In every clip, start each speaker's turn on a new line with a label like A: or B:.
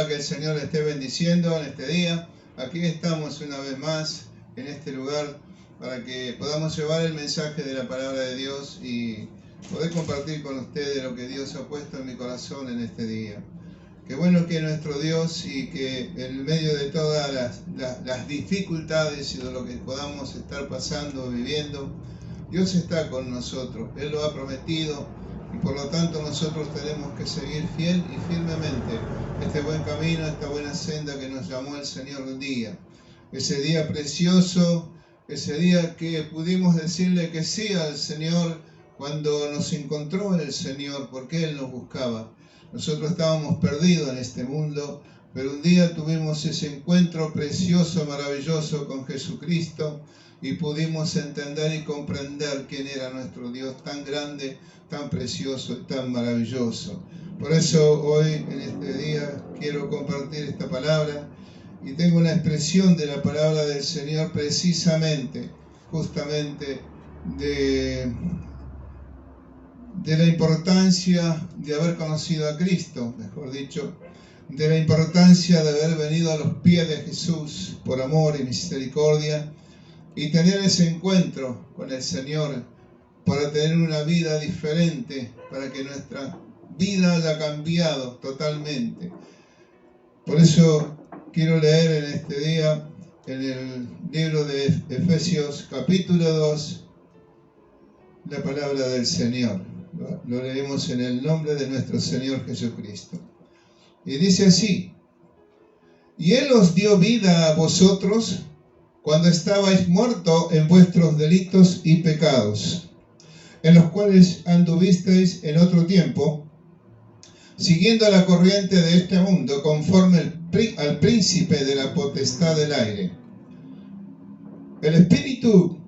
A: Que el Señor le esté bendiciendo en este día. Aquí estamos una vez más en este lugar para que podamos llevar el mensaje de la palabra de Dios y poder compartir con ustedes lo que Dios ha puesto en mi corazón en este día. Qué bueno que nuestro Dios y que en medio de todas las dificultades y de lo que podamos estar pasando, viviendo, Dios está con nosotros. Él lo ha prometido y por lo tanto nosotros tenemos que seguir fiel y firmemente este buen camino, esta buena senda que nos llamó el Señor un día. Ese día precioso, ese día que pudimos decirle que sí al Señor cuando nos encontró en el Señor, porque Él nos buscaba. Nosotros estábamos perdidos en este mundo, pero un día tuvimos ese encuentro precioso, maravilloso con Jesucristo y pudimos entender y comprender quién era nuestro Dios tan grande, tan precioso y tan maravilloso. Por eso hoy, en este día, quiero compartir esta palabra y tengo una expresión de la palabra del Señor precisamente, justamente de la importancia de haber conocido a Cristo, mejor dicho, de la importancia de haber venido a los pies de Jesús por amor y misericordia, y tener ese encuentro con el Señor para tener una vida diferente, para que nuestra vida haya cambiado totalmente. Por eso quiero leer en este día, en el libro de Efesios capítulo 2, la palabra del Señor. Lo leemos en el nombre de nuestro Señor Jesucristo. Y dice así: y Él os dio vida a vosotros cuando estabais muertos en vuestros delitos y pecados, en los cuales anduvisteis en otro tiempo, siguiendo la corriente de este mundo, conforme al príncipe de la potestad del aire. El espíritu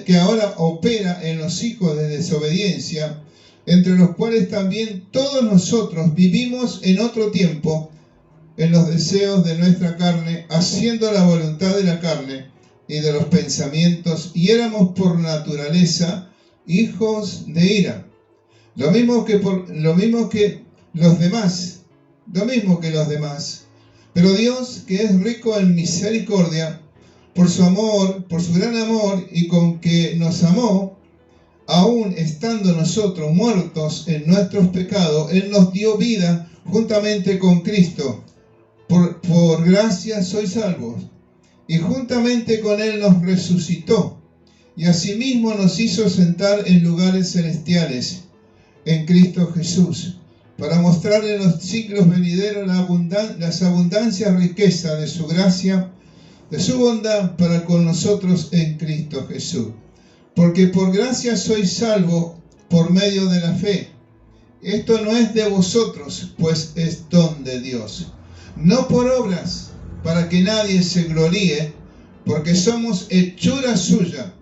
A: que ahora opera en los hijos de desobediencia, entre los cuales también todos nosotros vivimos en otro tiempo, en los deseos de nuestra carne, haciendo la voluntad de la carne y de los pensamientos, y éramos por naturaleza hijos de ira, lo mismo que los demás. Pero Dios, que es rico en misericordia, por su amor, por su gran amor, y con que nos amó, aún estando nosotros muertos en nuestros pecados, Él nos dio vida juntamente con Cristo. Por gracia sois salvos. Y juntamente con Él nos resucitó, y asimismo nos hizo sentar en lugares celestiales en Cristo Jesús, para mostrar en los siglos venideros las abundancias riquezas de su gracia, de su bondad para con nosotros en Cristo Jesús. Porque por gracia sois salvos por medio de la fe. Esto no es de vosotros, pues es don de Dios, no por obras, para que nadie se gloríe, porque somos hechura suya,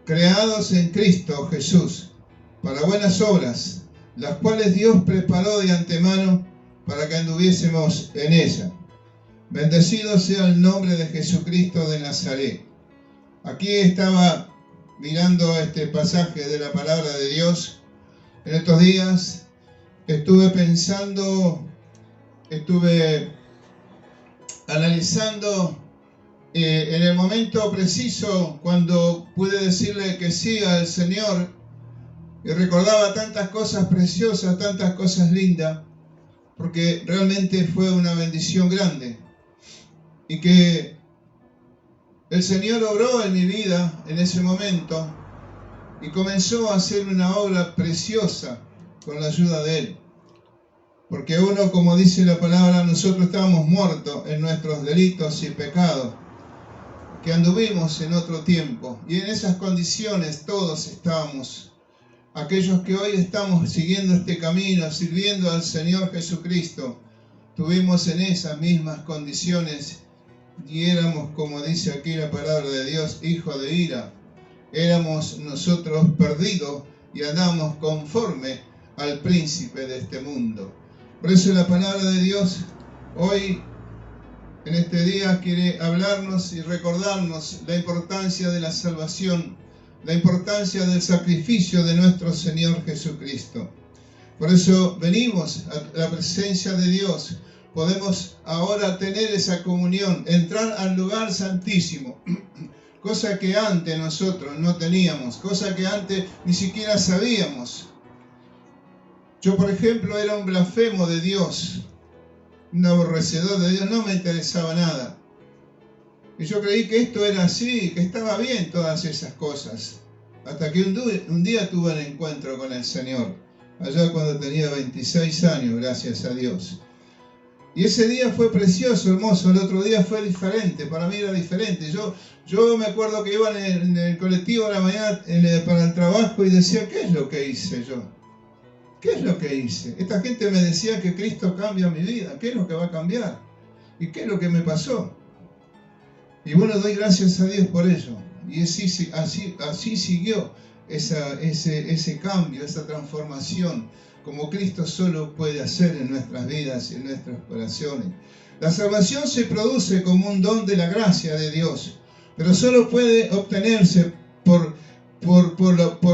A: creados en Cristo Jesús, para buenas obras, las cuales Dios preparó de antemano para que anduviésemos en ella. Bendecido sea el nombre de Jesucristo de Nazaret. Aquí estaba mirando este pasaje de la palabra de Dios. En estos días estuve pensando, estuve analizando en el momento preciso cuando pude decirle que sí al Señor, y recordaba tantas cosas preciosas, tantas cosas lindas, porque realmente fue una bendición grande, y que el Señor obró en mi vida en ese momento y comenzó a hacer una obra preciosa con la ayuda de Él. Porque uno, como dice la palabra, nosotros estábamos muertos en nuestros delitos y pecados, que anduvimos en otro tiempo. Y en esas condiciones todos estábamos. Aquellos que hoy estamos siguiendo este camino, sirviendo al Señor Jesucristo, tuvimos en esas mismas condiciones y éramos, como dice aquí la palabra de Dios, hijos de ira. Éramos nosotros perdidos y andábamos conforme al príncipe de este mundo. Por eso la palabra de Dios hoy, en este día, quiere hablarnos y recordarnos la importancia de la salvación, la importancia del sacrificio de nuestro Señor Jesucristo. Por eso venimos a la presencia de Dios. Podemos ahora tener esa comunión, entrar al lugar santísimo, cosa que antes nosotros no teníamos, cosa que antes ni siquiera sabíamos. Yo, por ejemplo, era un blasfemo de Dios, un aborrecedor de Dios, no me interesaba nada. Y yo creí que esto era así, que estaba bien todas esas cosas. Hasta que un día tuve un encuentro con el Señor, allá cuando tenía 26 años, gracias a Dios. Y ese día fue precioso, hermoso. El otro día fue diferente, para mí era diferente. Yo me acuerdo que iba en el colectivo a la mañana para el trabajo y decía, ¿qué es lo que hice yo? ¿Qué es lo que hice? Esta gente me decía que Cristo cambia mi vida. ¿Qué es lo que va a cambiar? ¿Y qué es lo que me pasó? Y bueno, doy gracias a Dios por ello. Y así siguió ese cambio, esa transformación, como Cristo solo puede hacer en nuestras vidas y en nuestros corazones. La salvación se produce como un don de la gracia de Dios, pero solo puede obtenerse por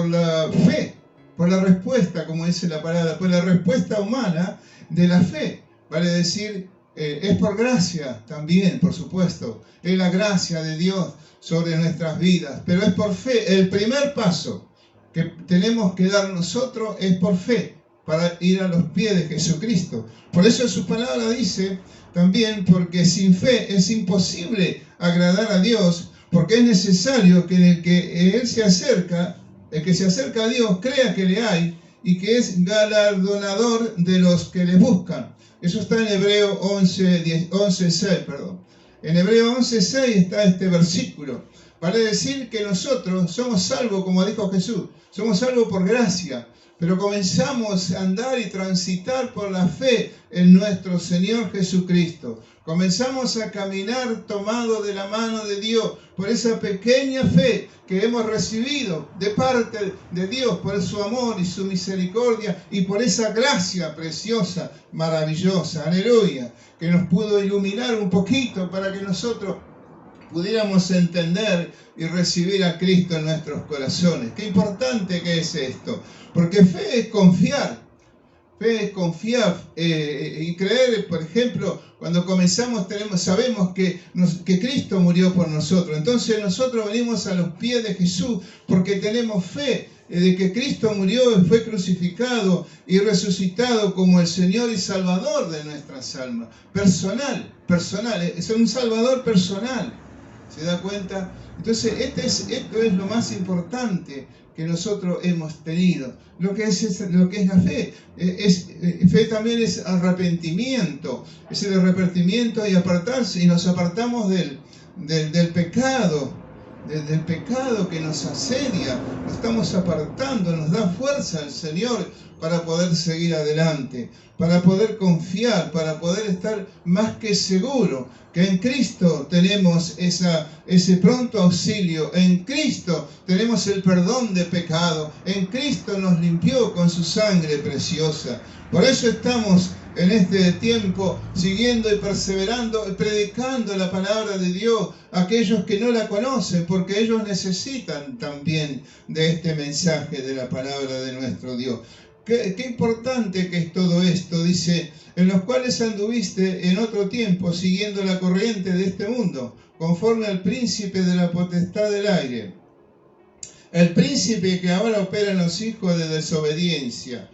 A: la fe, por la respuesta, como dice la palabra, por la respuesta humana de la fe. Vale decir, Es por gracia también, por supuesto. Es la gracia de Dios sobre nuestras vidas, pero es por fe. El primer paso que tenemos que dar nosotros es por fe, para ir a los pies de Jesucristo. Por eso su palabra dice también, porque sin fe es imposible agradar a Dios, porque es necesario que el que Él se acerca, el que se acerca a Dios, crea que le hay y que es galardonador de los que le buscan. Eso está en Hebreo 11:6, perdón. En Hebreo 11:6 está este versículo. Para decir que nosotros somos salvos, como dijo Jesús, somos salvos por gracia, pero comenzamos a andar y transitar por la fe en nuestro Señor Jesucristo. Comenzamos a caminar tomado de la mano de Dios por esa pequeña fe que hemos recibido de parte de Dios, por su amor y su misericordia y por esa gracia preciosa, maravillosa, aleluya, que nos pudo iluminar un poquito para que nosotros pudiéramos entender y recibir a Cristo en nuestros corazones. Qué importante que es esto, porque fe es confiar. Fe es confiar y creer. Por ejemplo, cuando comenzamos sabemos que Cristo murió por nosotros. Entonces nosotros venimos a los pies de Jesús porque tenemos fe de que Cristo murió y fue crucificado y resucitado como el Señor y Salvador de nuestras almas. Personal, es un Salvador personal. ¿Se da cuenta? Entonces esto es lo más importante que nosotros hemos tenido. Lo que es la fe. Fe también es arrepentimiento. Es el arrepentimiento y apartarse. Y nos apartamos del pecado. Del pecado que nos asedia. Nos estamos apartando. Nos da fuerza el Señor para poder seguir adelante. Para poder confiar. Para poder estar más que seguro que en Cristo tenemos ese pronto auxilio. En Cristo tenemos el perdón de pecado. En Cristo nos limpió con su sangre preciosa. Por eso estamos en este tiempo siguiendo y perseverando y predicando la palabra de Dios a aquellos que no la conocen, porque ellos necesitan también de este mensaje de la palabra de nuestro Dios. Qué importante que es todo esto. Dice, en los cuales anduviste en otro tiempo siguiendo la corriente de este mundo, conforme al príncipe de la potestad del aire. El príncipe que ahora opera en los hijos de desobediencia,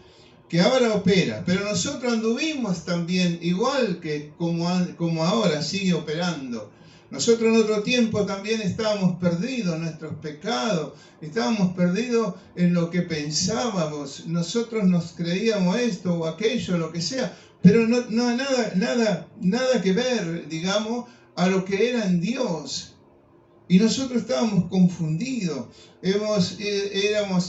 A: que ahora opera. Pero nosotros anduvimos también igual que como ahora sigue operando. Nosotros en otro tiempo también estábamos perdidos en nuestros pecados, estábamos perdidos en lo que pensábamos, nosotros nos creíamos esto o aquello, lo que sea, pero no nada que ver, digamos, a lo que era en Dios. Y nosotros estábamos confundidos, éramos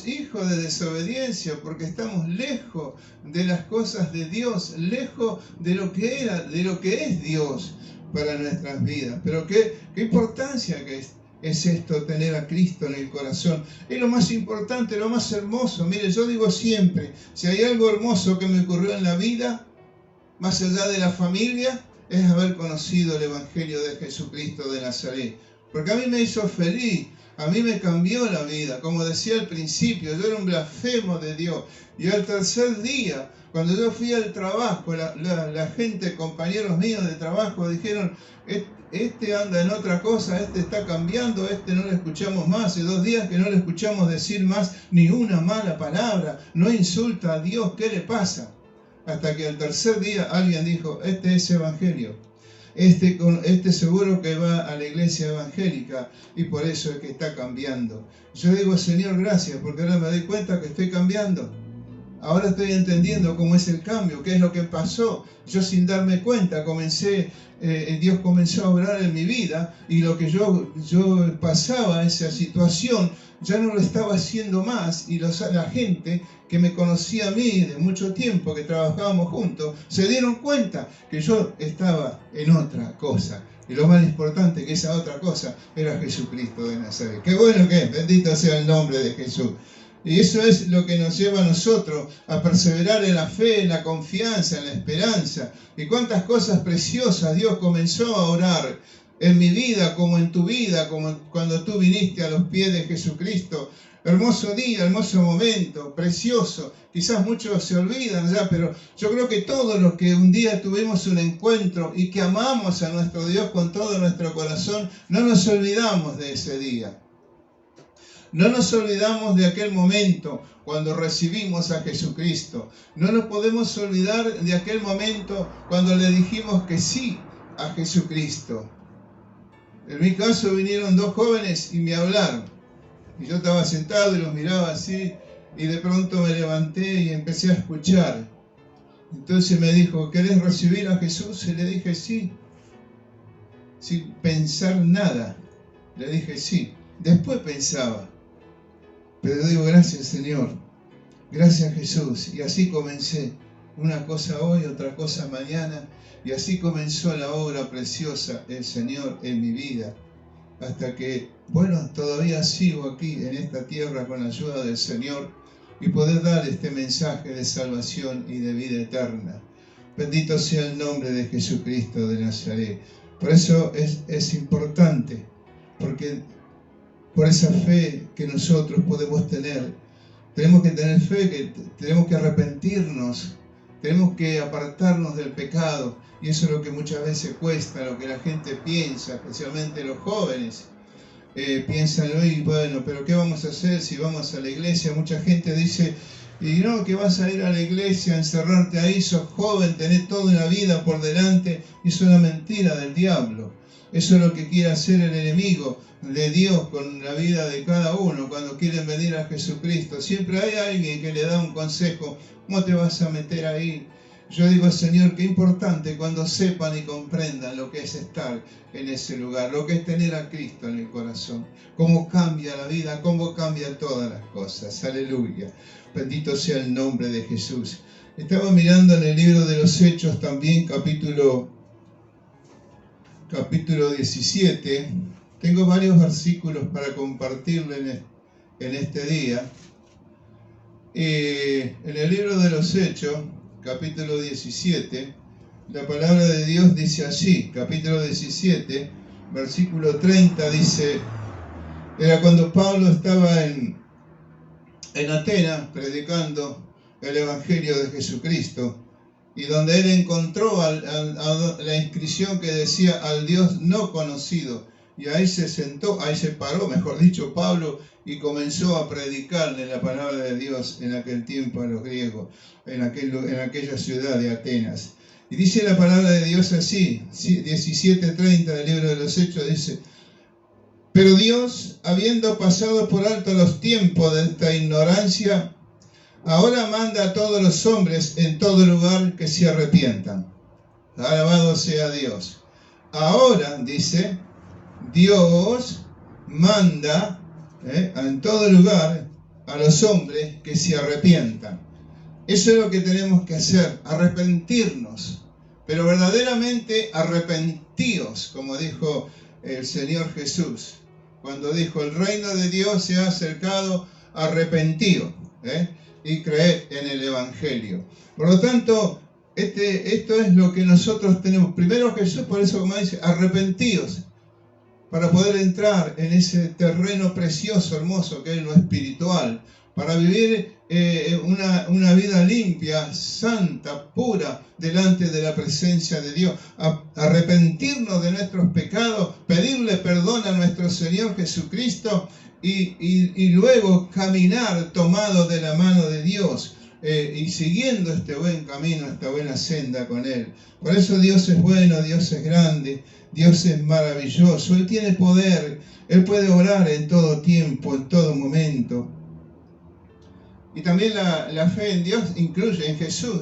A: hijos de desobediencia porque estamos lejos de las cosas de Dios, lejos de lo que es Dios para nuestras vidas. Pero qué importancia que es esto, tener a Cristo en el corazón. Es lo más importante, lo más hermoso. Mire, yo digo siempre, si hay algo hermoso que me ocurrió en la vida, más allá de la familia, es haber conocido el Evangelio de Jesucristo de Nazaret. Porque a mí me hizo feliz, a mí me cambió la vida. Como decía al principio, yo era un blasfemo de Dios. Y al tercer día, cuando yo fui al trabajo, la gente, compañeros míos de trabajo, dijeron, este anda en otra cosa, este está cambiando, este no le escuchamos más. Hace 2 días que no le escuchamos decir más ni una mala palabra, no insulta a Dios, ¿qué le pasa? Hasta que al tercer día alguien dijo, este es evangelio. Este seguro que va a la iglesia evangélica y por eso es que está cambiando. Yo digo, Señor, gracias, porque ahora me doy cuenta que estoy cambiando. Ahora estoy entendiendo cómo es el cambio, qué es lo que pasó. Yo sin darme cuenta Dios comenzó a obrar en mi vida y lo que yo pasaba, esa situación, ya no lo estaba haciendo más y la gente que me conocía a mí de mucho tiempo, que trabajábamos juntos, se dieron cuenta que yo estaba en otra cosa. Y lo más importante que esa otra cosa era Jesucristo de Nazaret. Qué bueno que es, bendito sea el nombre de Jesús. Y eso es lo que nos lleva a nosotros a perseverar en la fe, en la confianza, en la esperanza. Y cuántas cosas preciosas Dios comenzó a orar en mi vida, como en tu vida, como cuando tú viniste a los pies de Jesucristo. Hermoso día, hermoso momento, precioso. Quizás muchos se olvidan ya, pero yo creo que todos los que un día tuvimos un encuentro y que amamos a nuestro Dios con todo nuestro corazón, no nos olvidamos de ese día. No nos olvidamos de aquel momento cuando recibimos a Jesucristo. No nos podemos olvidar de aquel momento cuando le dijimos que sí a Jesucristo. En mi caso vinieron dos jóvenes y me hablaron. Y yo estaba sentado y los miraba así, y de pronto me levanté y empecé a escuchar. Entonces me dijo, ¿querés recibir a Jesús? Y le dije sí, sin pensar nada. Le dije sí. Después pensaba, pero digo, gracias Señor, gracias Jesús. Y así comencé, una cosa hoy, otra cosa mañana, y así comenzó la obra preciosa del Señor en mi vida. Hasta que, bueno, todavía sigo aquí en esta tierra con la ayuda del Señor y poder dar este mensaje de salvación y de vida eterna. Bendito sea el nombre de Jesucristo de Nazaret. Por eso es importante, porque por esa fe que nosotros podemos tener, tenemos que tener fe, que tenemos que arrepentirnos, tenemos que apartarnos del pecado. Y eso es lo que muchas veces cuesta, lo que la gente piensa, especialmente los jóvenes. Piensan hoy, bueno, pero ¿qué vamos a hacer si vamos a la iglesia? Mucha gente dice, y no, que vas a ir a la iglesia, a encerrarte ahí, sos joven, tenés toda una vida por delante. Y eso es una mentira del diablo. Eso es lo que quiere hacer el enemigo de Dios con la vida de cada uno cuando quieren venir a Jesucristo. Siempre hay alguien que le da un consejo, ¿cómo te vas a meter ahí? Yo digo, Señor, qué importante cuando sepan y comprendan lo que es estar en ese lugar, lo que es tener a Cristo en el corazón, cómo cambia la vida, cómo cambia todas las cosas. Aleluya. Bendito sea el nombre de Jesús. Estaba mirando en el libro de los Hechos también, capítulo 17. Tengo varios versículos para compartirle en este día. En el libro de los Hechos, capítulo 17, la palabra de Dios dice así, capítulo 17, versículo 30, dice, era cuando Pablo estaba en Atenas predicando el Evangelio de Jesucristo, y donde él encontró la inscripción que decía al Dios no conocido, y ahí se sentó, ahí se paró, mejor dicho, Pablo, y comenzó a predicarle la palabra de Dios en aquel tiempo a los griegos, en aquella ciudad de Atenas. Y dice la palabra de Dios así, 17:30 del libro de los Hechos, dice, pero Dios, habiendo pasado por alto los tiempos de esta ignorancia, ahora manda a todos los hombres en todo lugar que se arrepientan. Alabado sea Dios. Ahora, dice, Dios manda en todo lugar a los hombres que se arrepientan. Eso es lo que tenemos que hacer, arrepentirnos. Pero verdaderamente arrepentíos, como dijo el Señor Jesús. Cuando dijo, el reino de Dios se ha acercado, arrepentíos. Y creer en el Evangelio. Por lo tanto, esto es lo que nosotros tenemos. Primero Jesús, por eso como dice, arrepentíos, para poder entrar en ese terreno precioso, hermoso, que es lo espiritual, para vivir una vida limpia, santa, pura, delante de la presencia de Dios. Arrepentirnos de nuestros pecados, pedirle perdón a nuestro Señor Jesucristo, y luego caminar tomado de la mano de Dios y siguiendo este buen camino, esta buena senda con Él. Por eso Dios es bueno, Dios es grande, Dios es maravilloso, Él tiene poder, Él puede obrar en todo tiempo, en todo momento. Y también la fe en Dios incluye, en Jesús,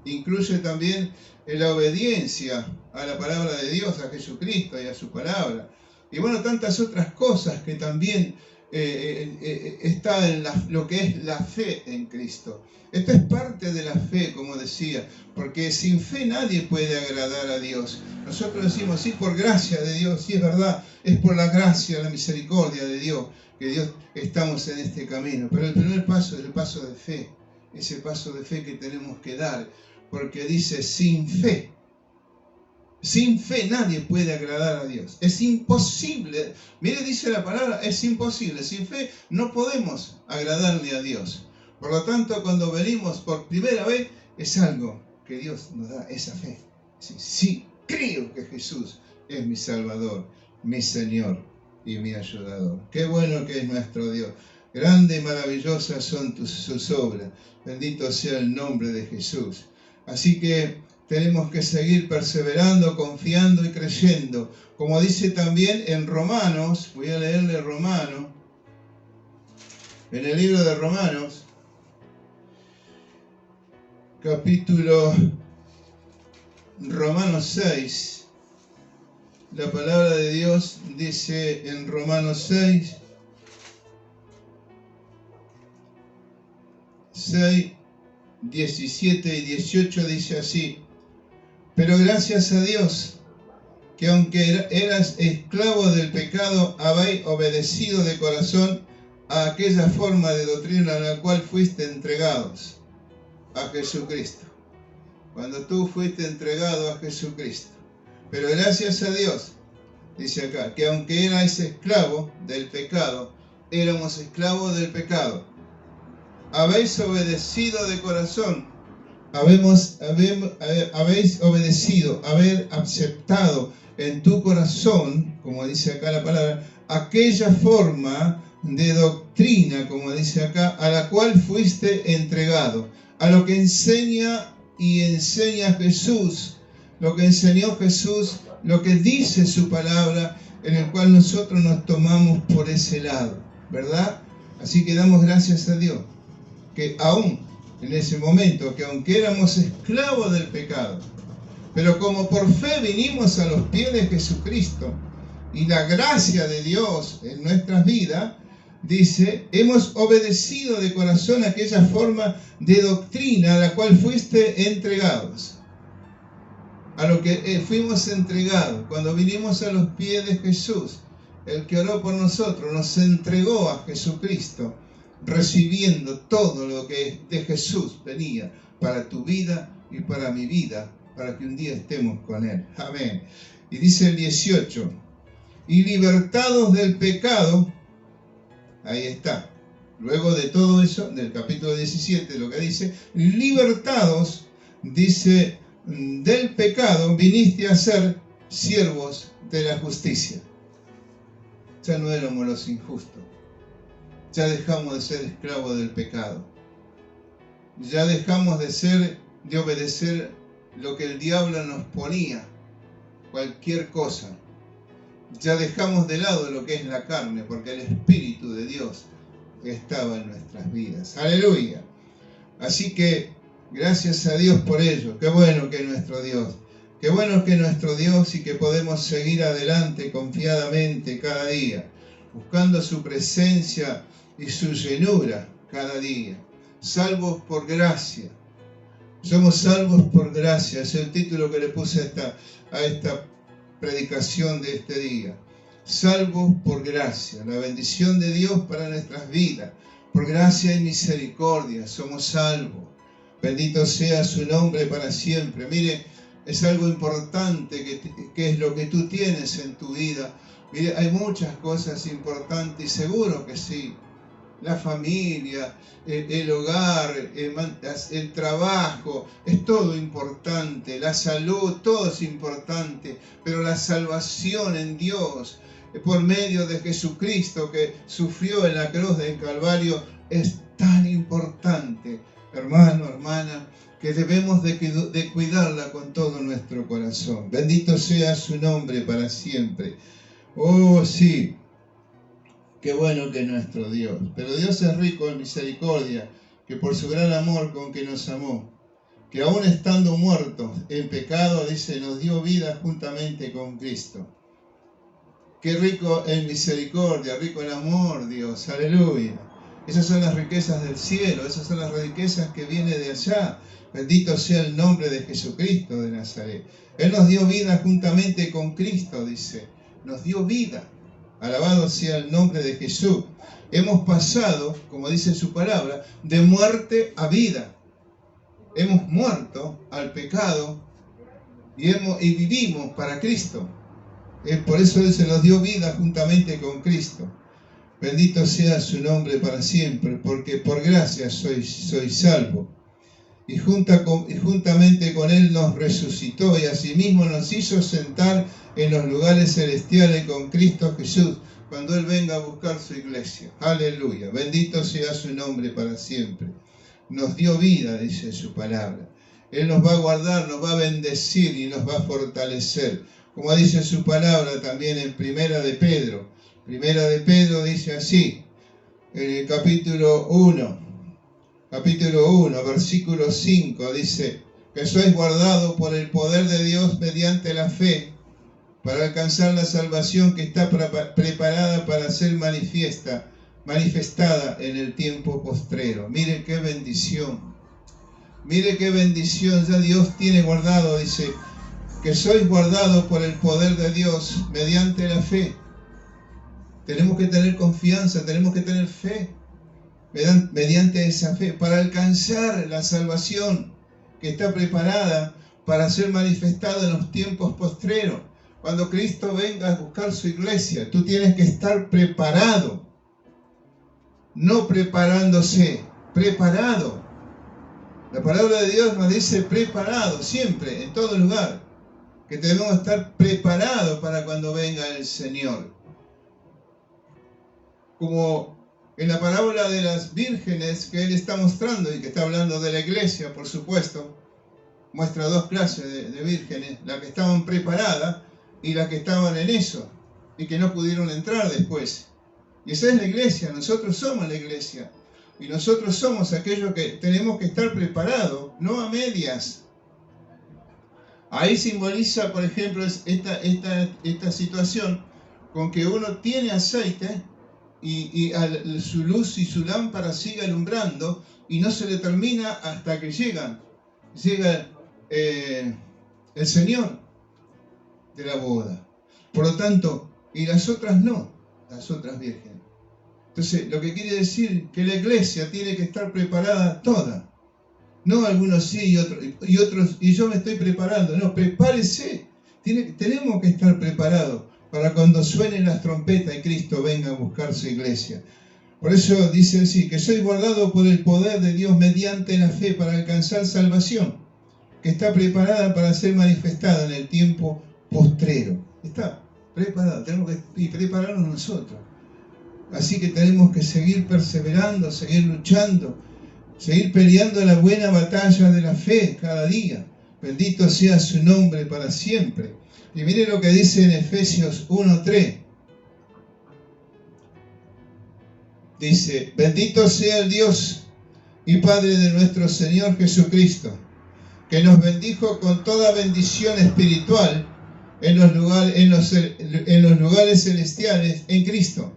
A: incluye también la obediencia a la palabra de Dios, a Jesucristo y a su palabra. Y bueno, tantas otras cosas que también está en lo que es la fe en Cristo. Esto es parte de la fe, como decía, porque sin fe nadie puede agradar a Dios. Nosotros decimos, sí, por gracia de Dios, sí es verdad, es por la gracia, la misericordia de Dios, que Dios estamos en este camino. Pero el primer paso es el paso de fe, ese paso de fe que tenemos que dar, porque dice, sin fe Sin fe nadie puede agradar a Dios. Es imposible. Mire, dice la palabra, es imposible. Sin fe no podemos agradarle a Dios. Por lo tanto, cuando venimos por primera vez, es algo que Dios nos da, esa fe. Sí, creo que Jesús es mi Salvador, mi Señor y mi ayudador. Qué bueno que es nuestro Dios. Grande y maravillosas son sus obras. Bendito sea el nombre de Jesús. Así que tenemos que seguir perseverando, confiando y creyendo. Como dice también en Romanos, voy a leerle Romanos, en el libro de Romanos, capítulo Romanos 6, la palabra de Dios dice en Romanos 6, 17 y 18 dice así: pero gracias a Dios, que aunque eras esclavo del pecado, habéis obedecido de corazón a aquella forma de doctrina a la cual fuiste entregados a Jesucristo. Cuando tú fuiste entregado a Jesucristo. Pero gracias a Dios, dice acá, que aunque erais esclavo del pecado, éramos esclavos del pecado, habéis obedecido de corazón. Habéis obedecido, haber aceptado en tu corazón, como dice acá la palabra, aquella forma de doctrina, como dice acá, a la cual fuiste entregado, a lo que enseña Jesús, lo que enseñó Jesús, lo que dice su palabra, en el cual nosotros nos tomamos por ese lado, ¿verdad? Así que damos gracias a Dios, que aún en ese momento, que aunque éramos esclavos del pecado, pero como por fe vinimos a los pies de Jesucristo y la gracia de Dios en nuestras vidas, dice, hemos obedecido de corazón aquella forma de doctrina a la cual fuiste entregados, a lo que fuimos entregados cuando vinimos a los pies de Jesús. El que oró por nosotros nos entregó a Jesucristo, recibiendo todo lo que de Jesús venía para tu vida y para mi vida, para que un día estemos con Él. Amén. Y dice el 18, y libertados del pecado, ahí está, luego de todo eso, del capítulo 17, lo que dice, libertados, dice, del pecado, viniste a ser siervos de la justicia. Ya no éramos los injustos. Ya dejamos de ser esclavos del pecado. Ya dejamos de obedecer lo que el diablo nos ponía, cualquier cosa. Ya dejamos de lado lo que es la carne, porque el Espíritu de Dios estaba en nuestras vidas. Aleluya. Así que, gracias a Dios por ello. Qué bueno que es nuestro Dios. Qué bueno que es nuestro Dios y que podemos seguir adelante confiadamente cada día, buscando su presencia y su llenura cada día. Salvos por gracia. Somos salvos por gracia. Es el título que le puse a esta predicación de este día. Salvos por gracia. La bendición de Dios para nuestras vidas. Por gracia y misericordia somos salvos. Bendito sea su nombre para siempre. Mire, es algo importante que es lo que tú tienes en tu vida. Mire, hay muchas cosas importantes y seguro que sí. La familia, el hogar, el trabajo, es todo importante. La salud, todo es importante. Pero la salvación en Dios, por medio de Jesucristo que sufrió en la cruz del Calvario, es tan importante, hermano, hermana, que debemos de cuidarla con todo nuestro corazón. Bendito sea su nombre para siempre. Oh, sí. Qué bueno que es nuestro Dios. Pero Dios es rico en misericordia, que por su gran amor con que nos amó, que aún estando muertos en pecado, dice, nos dio vida juntamente con Cristo. Qué rico en misericordia, rico en amor, Dios. Aleluya. Esas son las riquezas del cielo, esas son las riquezas que vienen de allá. Bendito sea el nombre de Jesucristo de Nazaret. Él nos dio vida juntamente con Cristo, dice. Nos dio vida. Alabado sea el nombre de Jesús. Hemos pasado, como dice su palabra, de muerte a vida. Hemos muerto al pecado y vivimos para Cristo. Por eso Él se nos dio vida juntamente con Cristo. Bendito sea su nombre para siempre, porque por gracia soy salvo. Y juntamente con Él nos resucitó y asimismo nos hizo sentar en los lugares celestiales con Cristo Jesús, cuando Él venga a buscar su iglesia. Aleluya. Bendito sea su nombre para siempre. Nos dio vida, dice su palabra. Él nos va a guardar, nos va a bendecir y nos va a fortalecer. Como dice su palabra también en Primera de Pedro. Primera de Pedro dice así, en el capítulo 1, versículo 5, dice que sois guardados por el poder de Dios mediante la fe, para alcanzar la salvación que está preparada para ser manifestada en el tiempo postrero. Mire qué bendición. Mire qué bendición. Ya Dios tiene guardado, dice, que sois guardados por el poder de Dios mediante la fe. Tenemos que tener confianza, tenemos que tener fe, mediante esa fe, para alcanzar la salvación que está preparada para ser manifestada en los tiempos postreros. Cuando Cristo venga a buscar su iglesia, tú tienes que estar preparado, no preparándose, preparado. La palabra de Dios nos dice preparado, siempre, en todo lugar, que debemos estar preparados para cuando venga el Señor. Como en la parábola de las vírgenes que Él está mostrando, y que está hablando de la iglesia, por supuesto, muestra dos clases de vírgenes, la que estaban preparadas y la que estaban en eso, y que no pudieron entrar después. Y esa es la iglesia, nosotros somos la iglesia, y nosotros somos aquellos que tenemos que estar preparados, no a medias. Ahí simboliza, por ejemplo, esta situación con que uno tiene aceite y su luz y su lámpara sigue alumbrando y no se le termina hasta que llega el Señor de la boda. Por lo tanto, y las otras no, las otras vírgenes. Entonces, lo que quiere decir que la iglesia tiene que estar preparada toda. No algunos sí y otros, y yo me estoy preparando. No, prepárese. Tenemos que estar preparados para cuando suenen las trompetas y Cristo venga a buscar su iglesia. Por eso dice así, que soy guardado por el poder de Dios mediante la fe para alcanzar salvación, que está preparada para ser manifestada en el tiempo postrero. Está preparada, tenemos que prepararnos nosotros. Así que tenemos que seguir perseverando, seguir luchando, seguir peleando la buena batalla de la fe cada día. Bendito sea su nombre para siempre. Y mire lo que dice en Efesios 1:3. Dice, bendito sea el Dios y Padre de nuestro Señor Jesucristo, que nos bendijo con toda bendición espiritual en los lugares celestiales en Cristo.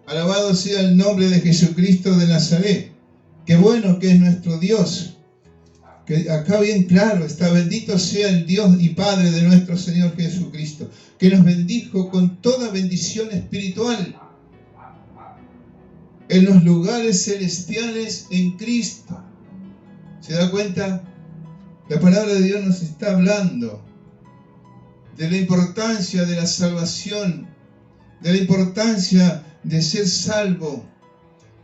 A: Alabado sea el nombre de Jesucristo de Nazaret. Qué bueno que es nuestro Dios. Que acá bien claro está, bendito sea el Dios y Padre de nuestro Señor Jesucristo, que nos bendijo con toda bendición espiritual en los lugares celestiales en Cristo. ¿Se da cuenta? La palabra de Dios nos está hablando de la importancia de la salvación, de la importancia de ser salvo.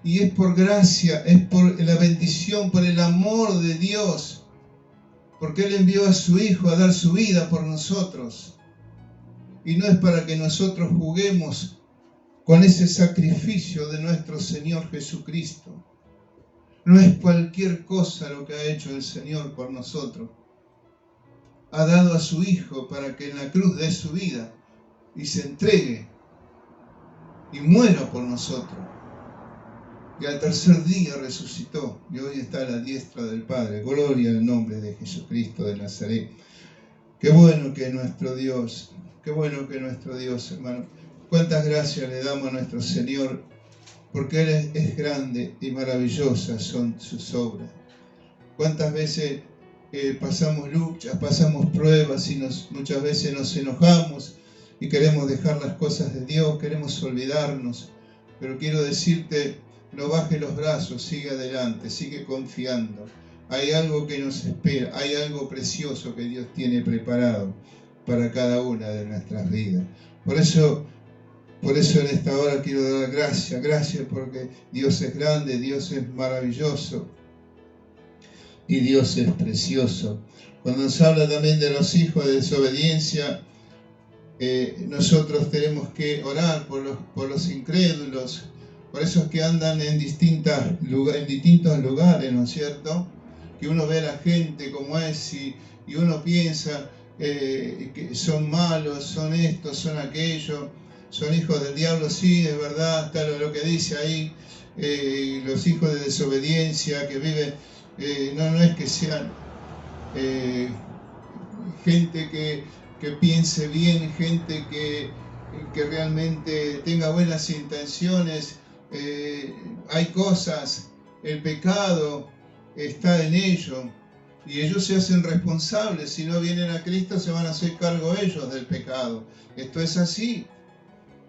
A: Y es por gracia, es por la bendición, por el amor de Dios. Porque Él envió a su Hijo a dar su vida por nosotros. Y no es para que nosotros juguemos con ese sacrificio de nuestro Señor Jesucristo. No es cualquier cosa lo que ha hecho el Señor por nosotros. Ha dado a su Hijo para que en la cruz dé su vida y se entregue y muera por nosotros. Y al tercer día resucitó y hoy está a la diestra del Padre. Gloria al nombre de Jesucristo de Nazaret. Qué bueno que es nuestro Dios. Qué bueno que es nuestro Dios, hermano. Cuántas gracias le damos a nuestro Señor, porque Él es grande y maravillosas son sus obras. Cuántas veces pasamos luchas, pasamos pruebas y muchas veces nos enojamos y queremos dejar las cosas de Dios, queremos olvidarnos. Pero quiero decirte, no bajes los brazos, sigue adelante, sigue confiando. hay algo que nos espera, hay algo precioso que Dios tiene preparado para cada una de nuestras vidas. Por eso en esta hora quiero dar gracias porque Dios es grande, Dios es maravilloso y Dios es precioso. Cuando nos habla también de los hijos de desobediencia, nosotros tenemos que orar por los incrédulos, por esos que andan en distintos lugares, ¿no es cierto? Que uno ve a la gente como es y uno piensa que son malos, son estos, son aquellos, son hijos del diablo. Sí, es verdad, está lo que dice ahí, los hijos de desobediencia que viven, no es que sean gente que piense bien, gente que realmente tenga buenas intenciones. Hay cosas, el pecado está en ellos y ellos se hacen responsables. Si no vienen a Cristo, se van a hacer cargo ellos del pecado. Esto es así,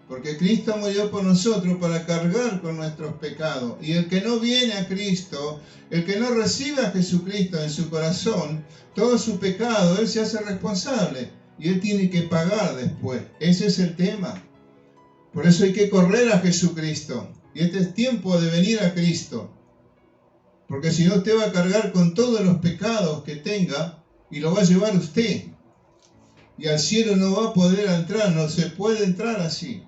A: porque Cristo murió por nosotros para cargar con nuestros pecados. Y el que no viene a Cristo, el que no recibe a Jesucristo en su corazón, todo su pecado, él se hace responsable y él tiene que pagar después. Ese es el tema. Por eso hay que correr a Jesucristo. Y este es tiempo de venir a Cristo. Porque si no, usted va a cargar con todos los pecados que tenga y lo va a llevar usted. Y al cielo no va a poder entrar, no se puede entrar así.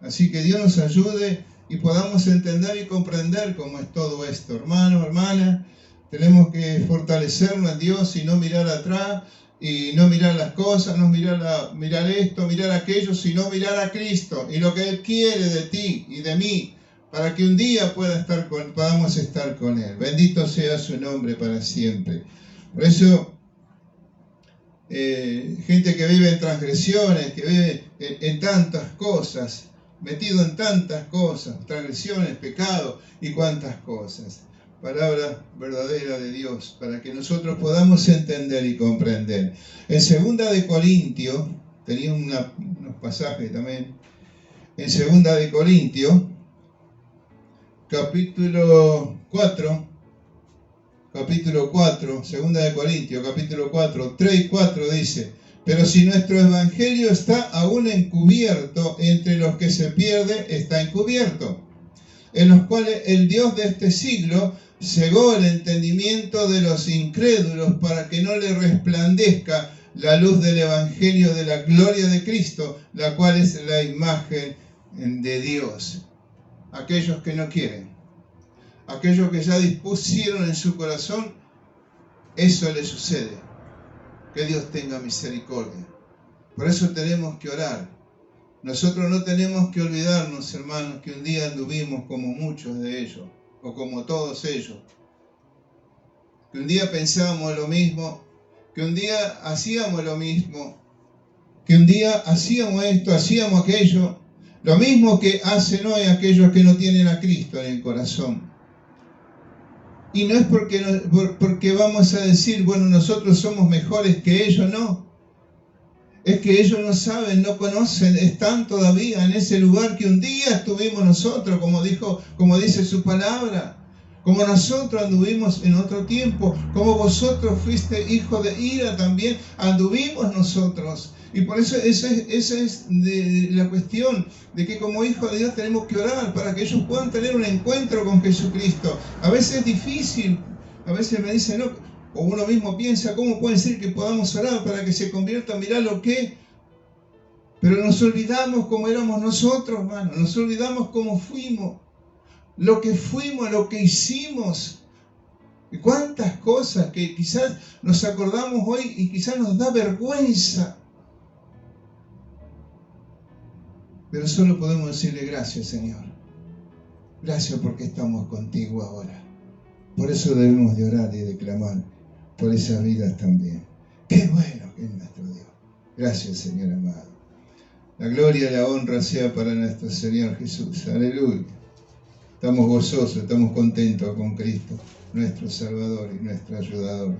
A: Así que Dios nos ayude y podamos entender y comprender cómo es todo esto. Hermano, hermana, tenemos que fortalecernos en Dios y no mirar atrás, y no mirar las cosas, no mirar esto, mirar aquello, sino mirar a Cristo y lo que Él quiere de ti y de mí, para que un día podamos estar con Él. Bendito sea su nombre para siempre. Por eso, gente que vive en transgresiones, que vive en tantas cosas, metido en tantas cosas, transgresiones, pecados y cuantas cosas. Palabra verdadera de Dios, para que nosotros podamos entender y comprender. En 2 de Corintios, tenía unos pasajes también, en 2 de Corintios, capítulo 4, 2 de Corintios, capítulo 4, 3 y 4 dice: pero si nuestro evangelio está aún encubierto, entre los que se pierde está encubierto, en los cuales el Dios de este siglo cegó el entendimiento de los incrédulos para que no le resplandezca la luz del evangelio de la gloria de Cristo, la cual es la imagen de Dios. Aquellos que no quieren, aquellos que ya dispusieron en su corazón, eso les sucede. Que Dios tenga misericordia. Por eso tenemos que orar. Nosotros no tenemos que olvidarnos, hermanos, que un día anduvimos como muchos de ellos, o como todos ellos. Que un día pensábamos lo mismo, que un día hacíamos lo mismo, que un día hacíamos esto, hacíamos aquello, lo mismo que hacen hoy aquellos que no tienen a Cristo en el corazón. Y no es porque vamos a decir, bueno, nosotros somos mejores que ellos, no. Es que ellos no saben, no conocen, están todavía en ese lugar que un día estuvimos nosotros, como dice su palabra. Como nosotros anduvimos en otro tiempo, como vosotros fuiste hijo de ira también, anduvimos nosotros. Y por eso esa es la cuestión, de que como hijos de Dios tenemos que orar para que ellos puedan tener un encuentro con Jesucristo. A veces es difícil, a veces me dicen, no, o uno mismo piensa, ¿cómo puede ser que podamos orar para que se conviertan? Mirá lo que... Pero nos olvidamos cómo éramos nosotros, hermano, nos olvidamos cómo fuimos, lo que hicimos. Y cuántas cosas que quizás nos acordamos hoy y quizás nos da vergüenza. Pero solo podemos decirle gracias, Señor. Gracias porque estamos contigo ahora. Por eso debemos de orar y de clamar por esas vidas también. Qué bueno que es nuestro Dios. Gracias, Señor amado. La gloria y la honra sea para nuestro Señor Jesús. Aleluya. Estamos gozosos, estamos contentos con Cristo, nuestro Salvador y nuestro ayudador.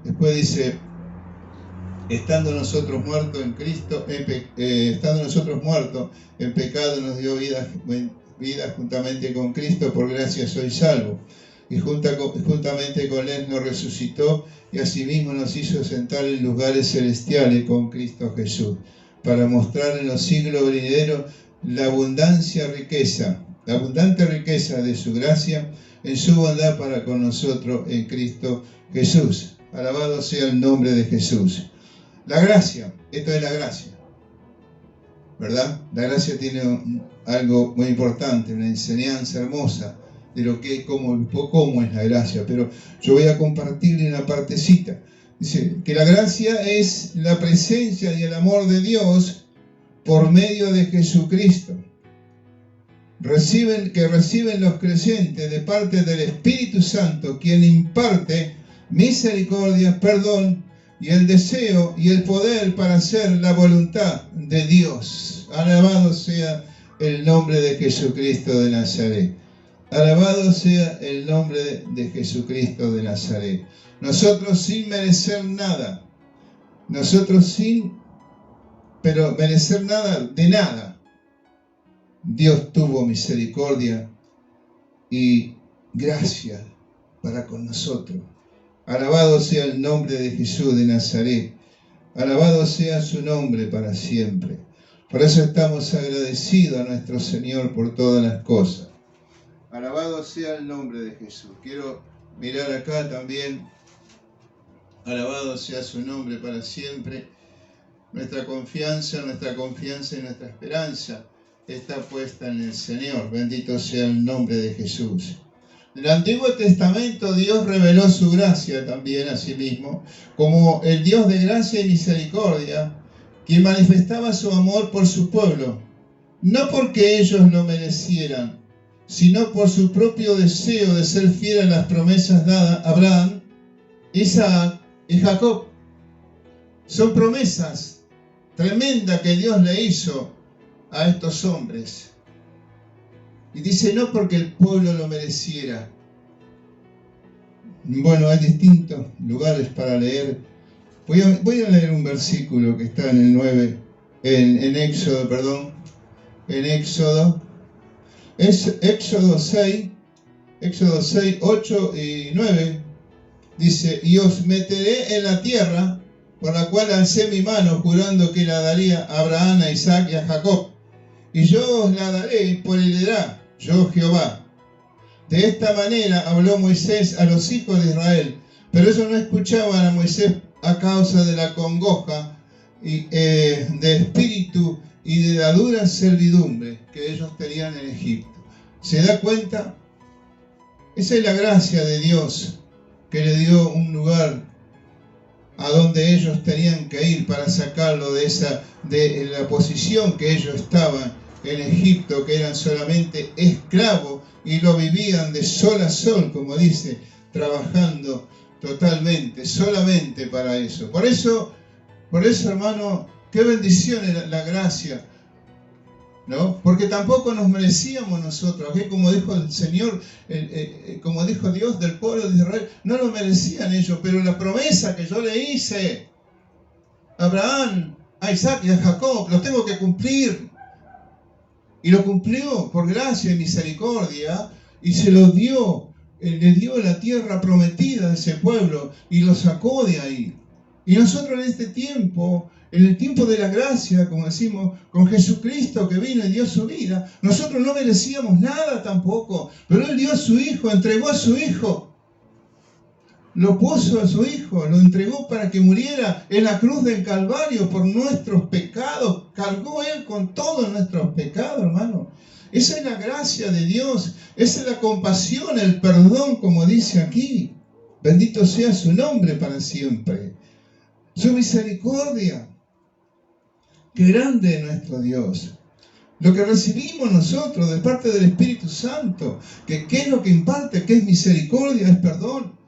A: Después dice, estando nosotros muertos en Cristo, estando nosotros muertos en pecado, nos dio vida juntamente con Cristo, por gracia soy salvo. y juntamente con Él nos resucitó y asimismo nos hizo sentar en lugares celestiales con Cristo Jesús, para mostrar en los siglos venideros la abundante riqueza de su gracia en su bondad para con nosotros en Cristo Jesús. Alabado sea el nombre de Jesús. La gracia, esto es la gracia, ¿verdad? La gracia tiene algo muy importante, una enseñanza hermosa de lo que es, cómo es la gracia, pero yo voy a compartirle una partecita. Dice que la gracia es la presencia y el amor de Dios por medio de Jesucristo. Que reciben los creyentes de parte del Espíritu Santo, quien imparte misericordia, perdón y el deseo y el poder para hacer la voluntad de Dios. Alabado sea el nombre de Jesucristo de Nazaret. Alabado sea el nombre de Jesucristo de Nazaret. Nosotros sin merecer nada, pero merecer nada de nada, Dios tuvo misericordia y gracia para con nosotros. Alabado sea el nombre de Jesús de Nazaret. Alabado sea su nombre para siempre. Por eso estamos agradecidos a nuestro Señor por todas las cosas. Alabado sea el nombre de Jesús. Quiero mirar acá también. Alabado sea su nombre para siempre. Nuestra confianza y nuestra esperanza está puesta en el Señor. Bendito sea el nombre de Jesús. En el Antiguo Testamento Dios reveló su gracia también a sí mismo, como el Dios de gracia y misericordia, quien manifestaba su amor por su pueblo, no porque ellos lo merecieran, sino por su propio deseo de ser fiel a las promesas dadas a Abraham, Isaac y Jacob. Son promesas tremendas que Dios le hizo a estos hombres. Y dice, no porque el pueblo lo mereciera. Bueno, hay distintos lugares para leer. Voy a leer un versículo que está en el 9, en Éxodo, perdón. En Éxodo. Es Éxodo 6, 8 y 9. Dice, y os meteré en la tierra por la cual alcé mi mano, jurando que la daría a Abraham, a Isaac y a Jacob. Y yo os la daré por heredad, yo Jehová. De esta manera habló Moisés a los hijos de Israel, pero ellos no escuchaban a Moisés a causa de la congoja de espíritu y de la dura servidumbre que ellos tenían en Egipto. ¿Se da cuenta? Esa es la gracia de Dios, que le dio un lugar a donde ellos tenían que ir para sacarlo de la posición que ellos estaban en Egipto, que eran solamente esclavos y lo vivían de sol a sol, como dice, trabajando totalmente, solamente para eso. Por eso, hermano, qué bendición es la gracia, ¿no? Porque tampoco nos merecíamos nosotros, que como dijo el Señor, como dijo Dios del pueblo de Israel, no lo merecían ellos, pero la promesa que yo le hice a Abraham, a Isaac y a Jacob, los tengo que cumplir. Y lo cumplió por gracia y misericordia, y se lo dio, le dio la tierra prometida a ese pueblo, y lo sacó de ahí. Y nosotros en este tiempo, en el tiempo de la gracia, como decimos, con Jesucristo que vino y dio su vida, nosotros no merecíamos nada tampoco, pero Él dio a su Hijo, entregó a su Hijo, lo puso a su Hijo, lo entregó para que muriera en la cruz del Calvario por nuestros pecados, cargó Él con todos nuestros pecados, hermano. Esa es la gracia de Dios, esa es la compasión, el perdón, como dice aquí. Bendito sea su nombre para siempre. Su misericordia. Qué grande es nuestro Dios. Lo que recibimos nosotros de parte del Espíritu Santo, que ¿qué es lo que imparte? ¿Qué es misericordia? Es perdón.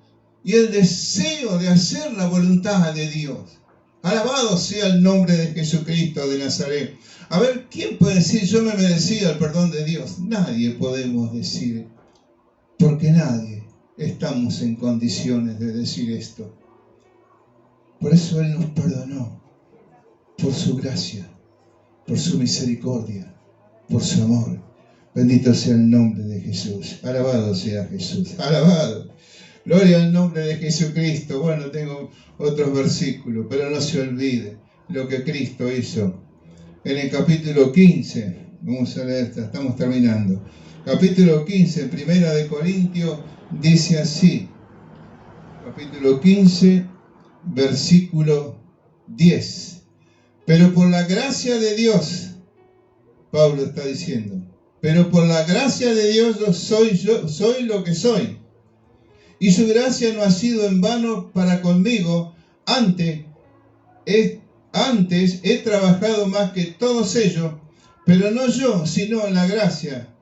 A: Y el deseo de hacer la voluntad de Dios. Alabado sea el nombre de Jesucristo de Nazaret. A ver, ¿quién puede decir yo me merecía el perdón de Dios? Nadie podemos decir, porque nadie estamos en condiciones de decir esto. Por eso Él nos perdonó, por su gracia, por su misericordia, por su amor. Bendito sea el nombre de Jesús. Alabado sea Jesús. Alabado. Gloria al nombre de Jesucristo. Bueno, tengo otros versículos, pero no se olvide lo que Cristo hizo. En el capítulo 15, vamos a leer, estamos terminando. Capítulo 15, Primera de Corintios, dice así. Capítulo 15, versículo 10. Pero por la gracia de Dios, Pablo está diciendo, pero por la gracia de Dios yo soy lo que soy. Y su gracia no ha sido en vano para conmigo. Antes he trabajado más que todos ellos, pero no yo, sino la gracia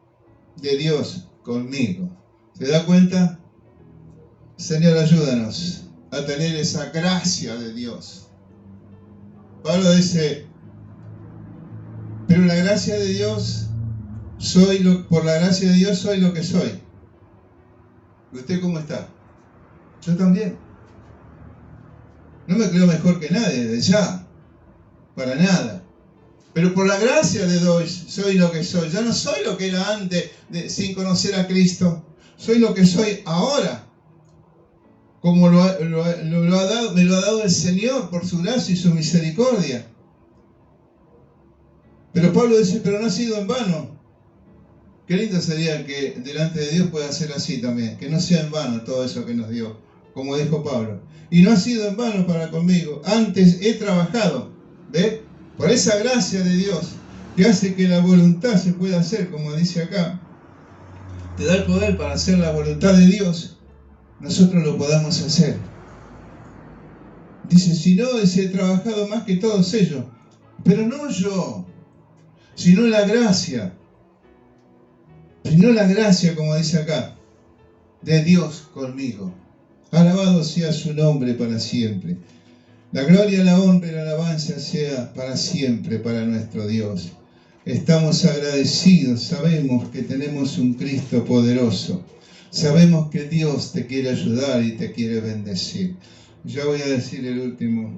A: de Dios conmigo. ¿Se da cuenta? Señor, ayúdanos a tener esa gracia de Dios. Pablo dice, pero la gracia de Dios, por la gracia de Dios soy lo que soy. ¿Usted cómo está? Yo también. No me creo mejor que nadie, de ya. Para nada. Pero por la gracia de Dios soy lo que soy. Ya no soy lo que era antes sin conocer a Cristo. Soy lo que soy ahora. Como me lo ha dado el Señor por su gracia y su misericordia. Pero Pablo dice, pero no ha sido en vano. Qué lindo sería que delante de Dios pueda ser así también, que no sea en vano todo eso que nos dio, como dijo Pablo. Y no ha sido en vano para conmigo, antes he trabajado, ¿ve? Por esa gracia de Dios, que hace que la voluntad se pueda hacer, como dice acá, te da el poder para hacer la voluntad de Dios, nosotros lo podamos hacer. Dice, si no, he trabajado más que todos ellos, pero no yo, sino la gracia. Sino la gracia, como dice acá, de Dios conmigo. Alabado sea su nombre para siempre. La gloria, la honra y la alabanza sea para siempre para nuestro Dios. Estamos agradecidos, sabemos que tenemos un Cristo poderoso. Sabemos que Dios te quiere ayudar y te quiere bendecir. Ya voy a decir el último.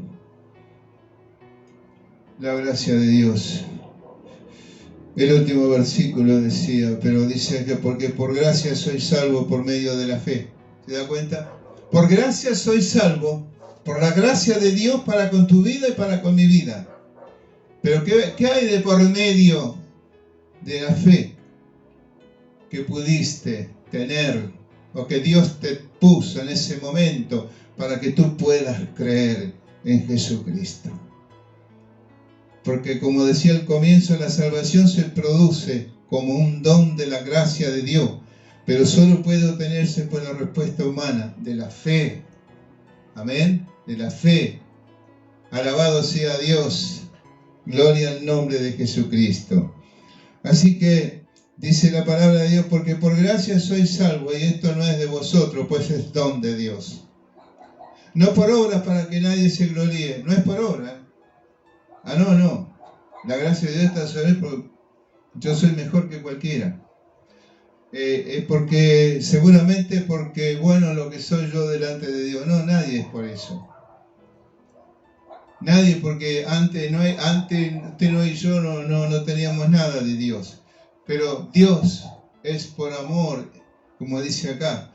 A: La gracia de Dios. El último versículo decía, pero dice que porque por gracia soy salvo por medio de la fe. ¿Se da cuenta? Por gracia soy salvo, por la gracia de Dios para con tu vida y para con mi vida. Pero ¿qué hay de por medio de la fe que pudiste tener o que Dios te puso en ese momento para que tú puedas creer en Jesucristo? Porque como decía al comienzo, la salvación se produce como un don de la gracia de Dios, pero solo puede obtenerse por la respuesta humana, de la fe. Amén, de la fe. Alabado sea Dios. Gloria al nombre de Jesucristo. Así que dice la palabra de Dios, porque por gracia sois salvos, y esto no es de vosotros, pues es don de Dios. No por obras para que nadie se gloríe, no es por obras. No. La gracia de Dios está sobre porque yo soy mejor que cualquiera. Seguramente porque bueno lo que soy yo delante de Dios. No, nadie es por eso. Nadie, porque antes usted no y yo no teníamos nada de Dios. Pero Dios es por amor, como dice acá.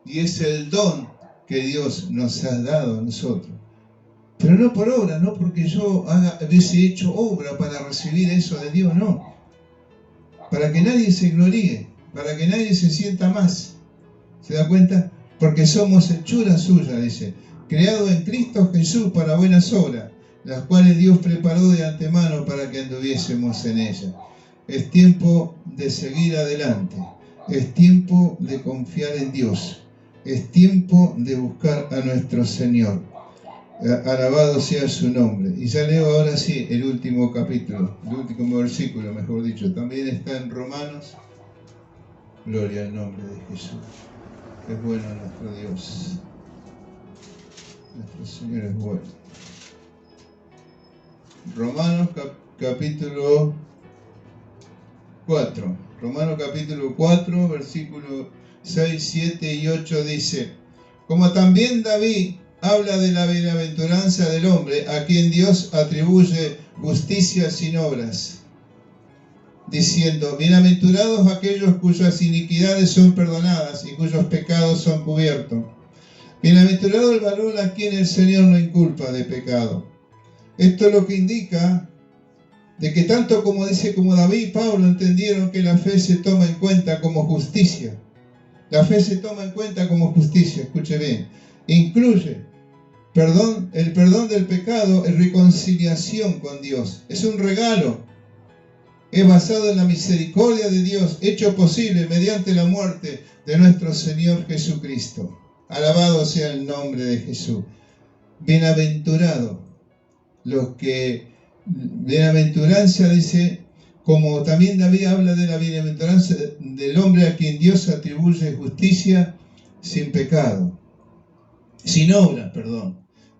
A: Y es el don que Dios nos ha dado a nosotros. Pero no por obra, no porque yo hubiese hecho obra para recibir eso de Dios, no. Para que nadie se gloríe, para que nadie se sienta más. ¿Se da cuenta? Porque somos hechura suya, dice, creado en Cristo Jesús para buenas obras, las cuales Dios preparó de antemano para que anduviésemos en ellas. Es tiempo de seguir adelante, es tiempo de confiar en Dios, es tiempo de buscar a nuestro Señor. Alabado sea su nombre. Y ya leo ahora sí el último capítulo, el último versículo, mejor dicho. También está en Romanos. Gloria al nombre de Jesús. Es bueno nuestro Dios. Nuestro Señor es bueno. Romanos capítulo 4. Romanos capítulo 4, versículos 6, 7 y 8 dice: como también David habla de la bienaventuranza del hombre a quien Dios atribuye justicia sin obras. diciendo: bienaventurados aquellos cuyas iniquidades son perdonadas y cuyos pecados son cubiertos. Bienaventurado el varón a quien el Señor no inculpa de pecado. Esto es lo que indica de que tanto como David y Pablo entendieron que la fe se toma en cuenta como justicia. La fe se toma en cuenta como justicia, escuche bien. Incluye el perdón del pecado es reconciliación con Dios. Es un regalo. Es basado en la misericordia de Dios, hecho posible mediante la muerte de nuestro Señor Jesucristo. Alabado sea el nombre de Jesús. Bienaventurado los que... Bienaventuranza dice, como también David habla de la bienaventuranza del hombre a quien Dios atribuye justicia sin pecado, sin obra,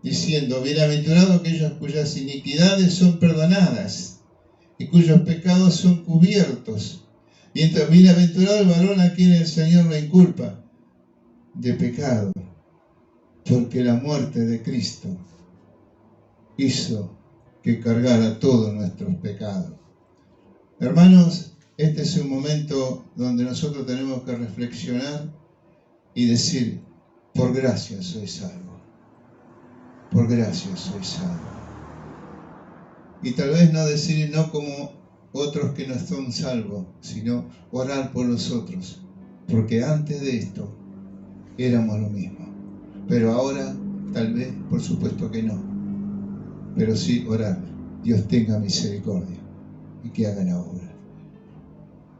A: diciendo: bienaventurados aquellos cuyas iniquidades son perdonadas y cuyos pecados son cubiertos. Bienaventurado el varón a quien el Señor no inculpa de pecado, porque la muerte de Cristo hizo que cargara todos nuestros pecados. Hermanos, este es un momento donde nosotros tenemos que reflexionar y decir: por gracia soy salvo. Por gracia soy salvo. Y tal vez no decir no como otros que no son salvos, sino orar por los otros. Porque antes de esto éramos lo mismo. Pero ahora, tal vez, por supuesto que no. Pero sí orar: Dios tenga misericordia y que haga la obra.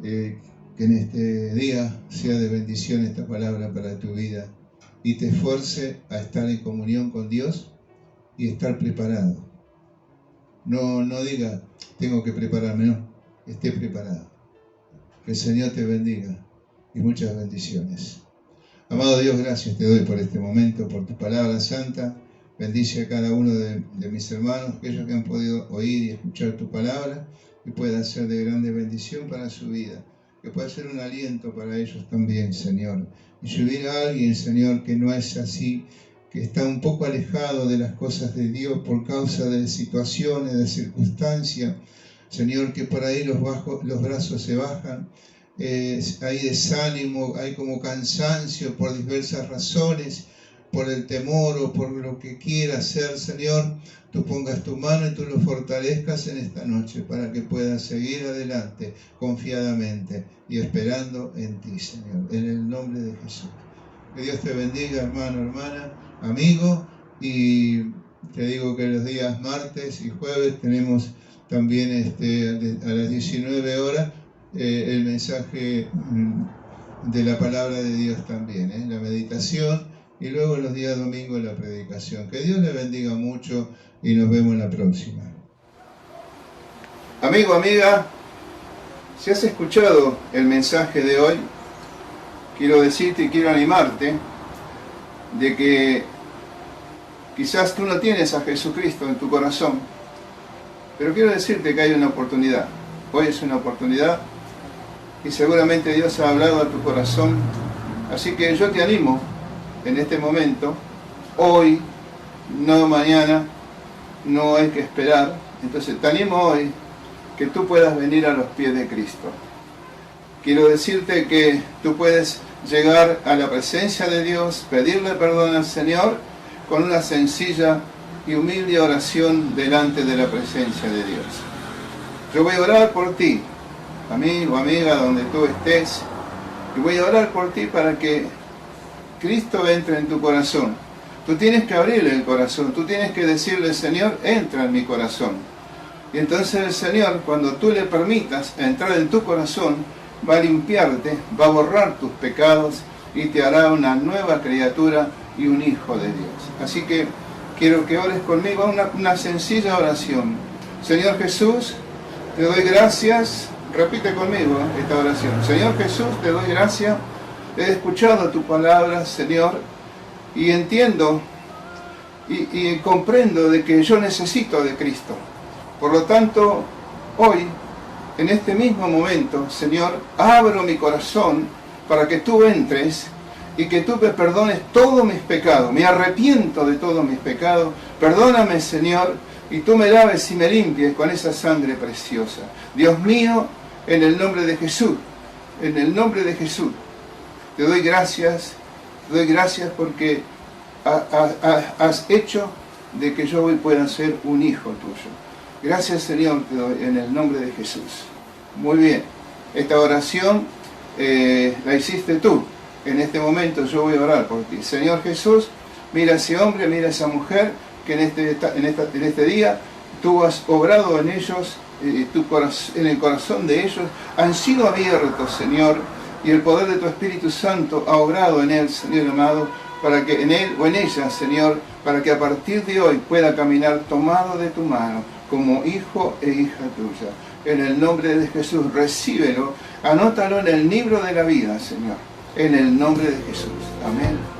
A: Que en este día sea de bendición esta palabra para tu vida y te esfuerce a estar en comunión con Dios y estar preparado. No diga: tengo que prepararme, no, esté preparado. Que el Señor te bendiga y muchas bendiciones. Amado Dios, gracias te doy por este momento, por tu palabra santa. Bendice a cada uno de mis hermanos, aquellos que han podido oír y escuchar tu palabra, que pueda ser de grande bendición para su vida, que pueda ser un aliento para ellos también, Señor. Y si hubiera alguien, Señor, que no es así, que está un poco alejado de las cosas de Dios por causa de situaciones, de circunstancias, Señor, que por ahí los brazos se bajan, hay desánimo, hay como cansancio por diversas razones, por el temor o por lo que quiera hacer, Señor, tú pongas tu mano y tú lo fortalezcas en esta noche para que puedas seguir adelante confiadamente y esperando en ti, Señor, en el nombre de Jesús. Que Dios te bendiga, hermano, hermana, amigo, y te digo que los días martes y jueves tenemos también a las 19 horas el mensaje de la palabra de Dios también, la meditación. Y luego los días domingos la predicación. Que Dios le bendiga mucho y nos vemos en la próxima. Amigo, amiga, si has escuchado el mensaje de hoy, quiero decirte y quiero animarte de que quizás tú no tienes a Jesucristo en tu corazón, pero quiero decirte que hay una oportunidad. Hoy es una oportunidad y seguramente Dios ha hablado a tu corazón. Así que yo te animo en este momento, hoy, no mañana, no hay que esperar. Entonces te animo hoy que tú puedas venir a los pies de Cristo. Quiero decirte que tú puedes llegar a la presencia de Dios, pedirle perdón al Señor con una sencilla y humilde oración delante de la presencia de Dios. Yo voy a orar por ti, amigo, amiga, donde tú estés, y voy a orar por ti para que Cristo entre en tu corazón. Tú tienes que abrirle el corazón, tú tienes que decirle: Señor, entra en mi corazón. Y entonces el Señor, cuando tú le permitas entrar en tu corazón, va a limpiarte, va a borrar tus pecados y te hará una nueva criatura y un hijo de Dios. Así que quiero que ores conmigo una sencilla oración. Señor Jesús, te doy gracias. Repite conmigo esta oración. Señor Jesús, te doy gracias. He escuchado tu palabra, Señor, y entiendo y comprendo de que yo necesito de Cristo. Por lo tanto, hoy, en este mismo momento, Señor, abro mi corazón para que tú entres y que tú me perdones todos mis pecados. Me arrepiento de todos mis pecados. Perdóname, Señor, y tú me laves y me limpies con esa sangre preciosa. Dios mío, en el nombre de Jesús, en el nombre de Jesús. Te doy gracias porque has hecho de que yo hoy pueda ser un hijo tuyo. Gracias, Señor, te doy en el nombre de Jesús. Muy bien, esta oración la hiciste tú. En este momento yo voy a orar por ti. Señor Jesús, mira a ese hombre, mira a esa mujer que en este día tú has obrado en ellos, en el corazón de ellos, han sido abiertos, Señor, y el poder de tu Espíritu Santo ha obrado en él, Señor amado, para que en él o en ella, Señor, para que a partir de hoy pueda caminar tomado de tu mano, como hijo e hija tuya. En el nombre de Jesús, recíbelo, anótalo en el libro de la vida, Señor, en el nombre de Jesús. Amén.